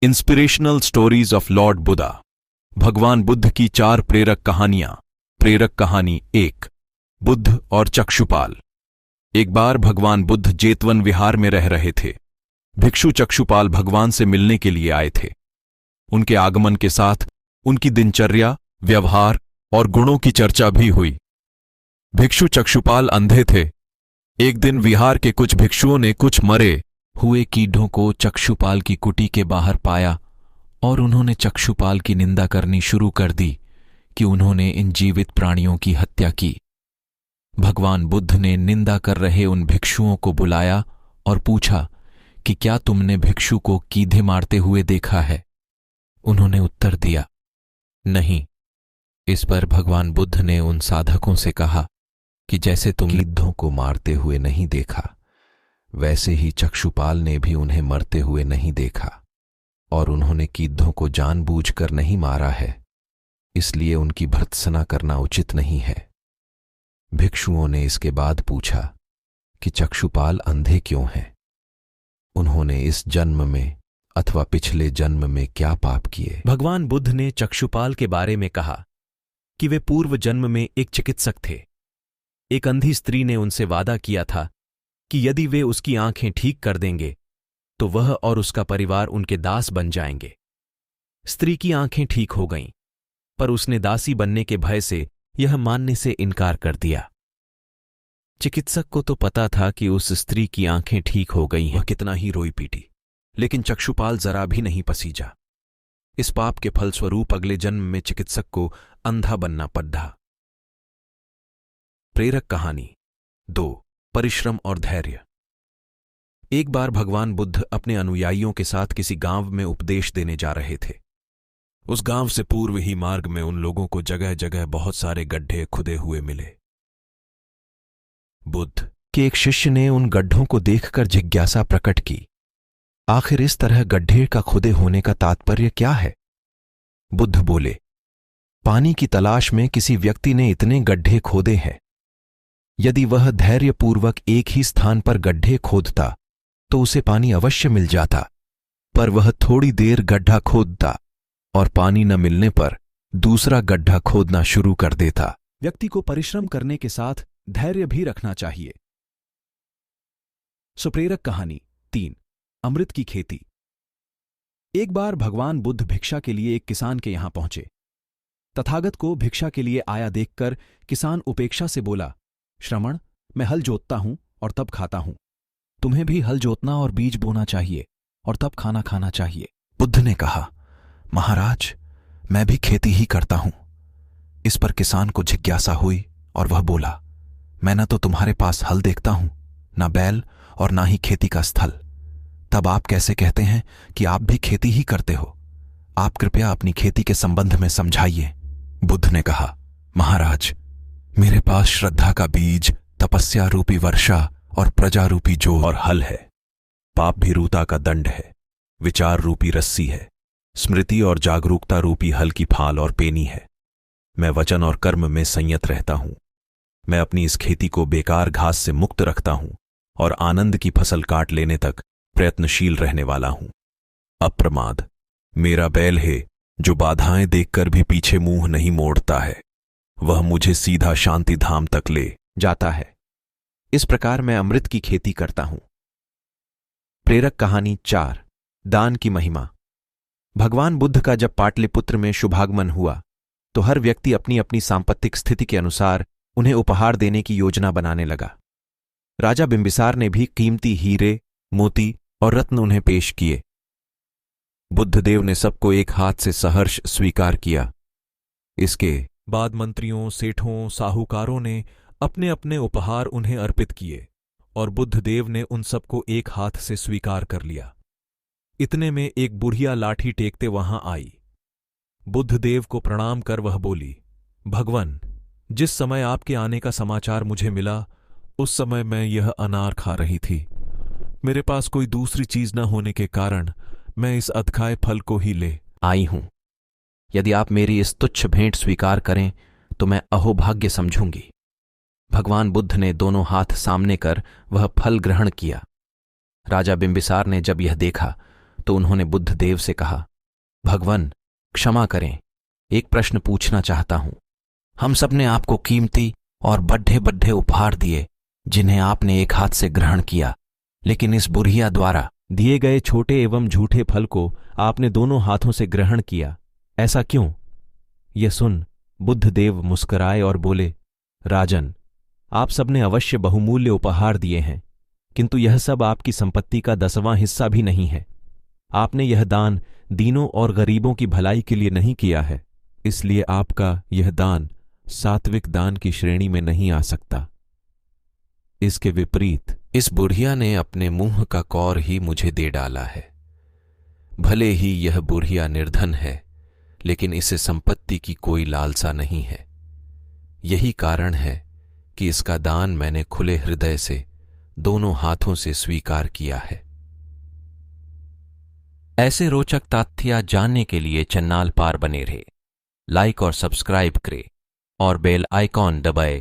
Inspirational stories of Lord Buddha. भगवान बुद्ध की 4 प्रेरक कहानियां। प्रेरक कहानी 1, बुद्ध और चक्षुपाल। एक बार भगवान बुद्ध जेतवन विहार में रह रहे थे। भिक्षु चक्षुपाल भगवान से मिलने के लिए आए थे। उनके आगमन के साथ उनकी दिनचर्या, व्यवहार और गुणों की चर्चा भी हुई। भिक्षु चक्षुपाल अंधे थे। एक दिन विहार के कुछ भिक्षुओं ने कुछ मरे हुए कीड़ों को चक्षुपाल की कुटी के बाहर पाया और उन्होंने चक्षुपाल की निंदा करनी शुरू कर दी कि उन्होंने इन जीवित प्राणियों की हत्या की। भगवान बुद्ध ने निंदा कर रहे उन भिक्षुओं को बुलाया और पूछा कि क्या तुमने भिक्षु को कीड़े मारते हुए देखा है? उन्होंने उत्तर दिया, नहीं। इस पर भगवान बुद्ध ने उन साधकों से कहा कि जैसे तुम गिद्धों को मारते हुए नहीं देखा, वैसे ही चक्षुपाल ने भी उन्हें मरते हुए नहीं देखा और उन्होंने गिद्धों को जानबूझकर नहीं मारा है, इसलिए उनकी भर्त्सना करना उचित नहीं है। भिक्षुओं ने इसके बाद पूछा कि चक्षुपाल अंधे क्यों हैं? उन्होंने इस जन्म में अथवा पिछले जन्म में क्या पाप किए? भगवान बुद्ध ने चक्षुपाल के बारे में कहा कि वे पूर्व जन्म में एक चिकित्सक थे। एक अंधी स्त्री ने उनसे वादा किया था कि यदि वे उसकी आंखें ठीक कर देंगे तो वह और उसका परिवार उनके दास बन जाएंगे। स्त्री की आंखें ठीक हो गईं, पर उसने दासी बनने के भय से यह मानने से इनकार कर दिया। चिकित्सक को तो पता था कि उस स्त्री की आंखें ठीक हो गई हैं। वह कितना ही रोई पीटी, लेकिन चक्षुपाल जरा भी नहीं पसीजा। इस पाप के फलस्वरूप अगले जन्म में चिकित्सक को अंधा बनना पड़ा। प्रेरक कहानी 2, परिश्रम और धैर्य। एक बार भगवान बुद्ध अपने अनुयायियों के साथ किसी गांव में उपदेश देने जा रहे थे। उस गांव से पूर्व ही मार्ग में उन लोगों को जगह जगह बहुत सारे गड्ढे खुदे हुए मिले। बुद्ध के एक शिष्य ने उन गड्ढों को देखकर जिज्ञासा प्रकट की, आखिर इस तरह गड्ढे का खुदे होने का तात्पर्य क्या है? बुद्ध बोले, पानी की तलाश में किसी व्यक्ति ने इतने गड्ढे खोदे हैं। यदि वह धैर्यपूर्वक एक ही स्थान पर गड्ढे खोदता तो उसे पानी अवश्य मिल जाता, पर वह थोड़ी देर गड्ढा खोदता और पानी न मिलने पर दूसरा गड्ढा खोदना शुरू कर देता। व्यक्ति को परिश्रम करने के साथ धैर्य भी रखना चाहिए। सुप्रेरक कहानी 3, अमृत की खेती। एक बार भगवान बुद्ध भिक्षा के लिए एक किसान के यहां पहुंचे। तथागत को भिक्षा के लिए आया देखकर किसान उपेक्षा से बोला, श्रमण, मैं हल जोतता हूं और तब खाता हूं। तुम्हें भी हल जोतना और बीज बोना चाहिए और तब खाना खाना चाहिए। बुद्ध ने कहा, महाराज, मैं भी खेती ही करता हूं। इस पर किसान को जिज्ञासा हुई और वह बोला, मैं न तो तुम्हारे पास हल देखता हूं, न बैल और ना ही खेती का स्थल। तब आप कैसे कहते हैं कि आप भी खेती ही करते हो? आप कृपया अपनी खेती के संबंध में समझाइए। बुद्ध ने कहा, महाराज, मेरे पास श्रद्धा का बीज, तपस्या रूपी वर्षा और प्रजा रूपी जोत और हल है। पाप भीरुता का दंड है, विचार रूपी रस्सी है, स्मृति और जागरूकता रूपी हल की फाल और पेनी है। मैं वचन और कर्म में संयत रहता हूं। मैं अपनी इस खेती को बेकार घास से मुक्त रखता हूं और आनंद की फसल काट लेने तक प्रयत्नशील रहने वाला हूं। अप्रमाद मेरा बैल है, जो बाधाएं देखकर भी पीछे मुंह नहीं मोड़ता है। वह मुझे सीधा शांति धाम तक ले जाता है। इस प्रकार मैं अमृत की खेती करता हूं। प्रेरक कहानी 4, दान की महिमा। भगवान बुद्ध का जब पाटलिपुत्र में शुभागमन हुआ तो हर व्यक्ति अपनी अपनी सांपत्तिक स्थिति के अनुसार उन्हें उपहार देने की योजना बनाने लगा। राजा बिंबिसार ने भी कीमती हीरे, मोती और रत्न उन्हें पेश किए। बुद्धदेव ने सबको एक हाथ से सहर्ष स्वीकार किया। इसके बाद मंत्रियों, सेठों, साहूकारों ने अपने अपने उपहार उन्हें अर्पित किए और बुद्धदेव ने उन सबको एक हाथ से स्वीकार कर लिया। इतने में एक बुढ़िया लाठी टेकते वहां आई। बुद्धदेव को प्रणाम कर वह बोली, भगवन, जिस समय आपके आने का समाचार मुझे मिला उस समय मैं यह अनार खा रही थी। मेरे पास कोई दूसरी चीज न होने के कारण मैं इस अधखाए फल को ही ले आई हूं। यदि आप मेरी इस तुच्छ भेंट स्वीकार करें तो मैं अहोभाग्य समझूंगी। भगवान बुद्ध ने दोनों हाथ सामने कर वह फल ग्रहण किया। राजा बिंबिसार ने जब यह देखा तो उन्होंने बुद्धदेव से कहा, भगवान क्षमा करें, एक प्रश्न पूछना चाहता हूं। हम सब ने आपको कीमती और बड्ढे बड्ढे उपहार दिए जिन्हें आपने एक हाथ से ग्रहण किया, लेकिन इस बुढ़िया द्वारा दिए गए छोटे एवं झूठे फल को आपने दोनों हाथों से ग्रहण किया, ऐसा क्यों? यह सुन बुद्धदेव मुस्कुराए और बोले, राजन, आप सबने अवश्य बहुमूल्य उपहार दिए हैं, किंतु यह सब आपकी संपत्ति का 10वां हिस्सा भी नहीं है। आपने यह दान दीनों और गरीबों की भलाई के लिए नहीं किया है, इसलिए आपका यह दान सात्विक दान की श्रेणी में नहीं आ सकता। इसके विपरीत इस बुढ़िया ने अपने मुंह का कौर ही मुझे दे डाला है। भले ही यह बुढ़िया निर्धन है, लेकिन इसे संपत्ति की कोई लालसा नहीं है। यही कारण है कि इसका दान मैंने खुले हृदय से दोनों हाथों से स्वीकार किया है। ऐसे रोचक तथ्य जानने के लिए चैनल पर बने रहे, लाइक और सब्सक्राइब करें और बेल आइकॉन दबाए